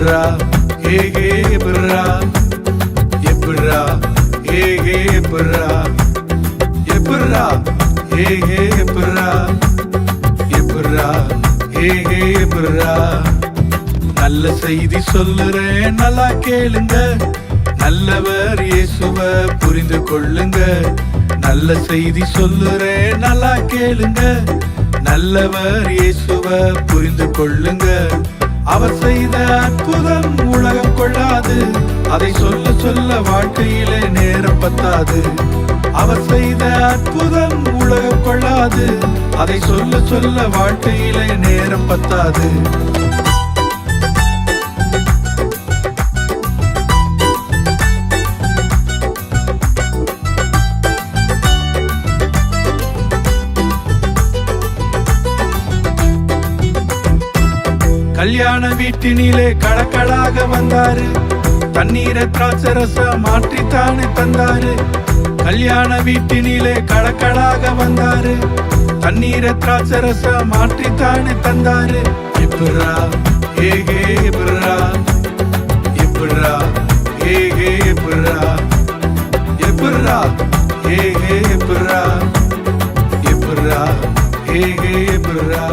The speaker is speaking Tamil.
எப்புரா ஹே ஹே எப்புரா எப்புரா ஹே ஹே எப்புரா எப்புரா ஹே ஹே எப்புரா எப்புரா ஹே ஹே எப்புரா. நல்ல செய்தி சொல்லுறேன் நல்லா கேளுங்க, நல்லவர் இயேசுவ புரிந்து கொள்ளுங்க. நல்ல செய்தி சொல்லுறேன் நல்லா கேளுங்க, நல்லவர் இயேசுவ புரிந்து கொள்ளுங்க. அவர் செய்த அற்புதம் உலகம் கொள்ளாது, அதை சொல்ல சொல்ல வாழ்க்கையிலே நேரம் பத்தாது. அவர் செய்த அற்புதம் உலகம் கொள்ளாது, அதை சொல்ல சொல்ல வாழ்க்கையிலே நேரம் பத்தாது. கல்யாண வீட்டினிலே கடக்கடாக வந்தாரு, தண்ணீரை திராட்சரச மாற்றித்தானே தந்தாரு. கல்யாண வீட்டினிலே கடக்கடாக வந்தாரு, தண்ணீரை திராட்சரச மாற்றித்தானே தந்தாரு. எப்புரா ஹே ஹே எப்புரா எப்புரா ஹே ஹே எப்புரா எப்புரா ஹே ஹே எப்புரா எப்புரா ஹே ஹே எப்புரா.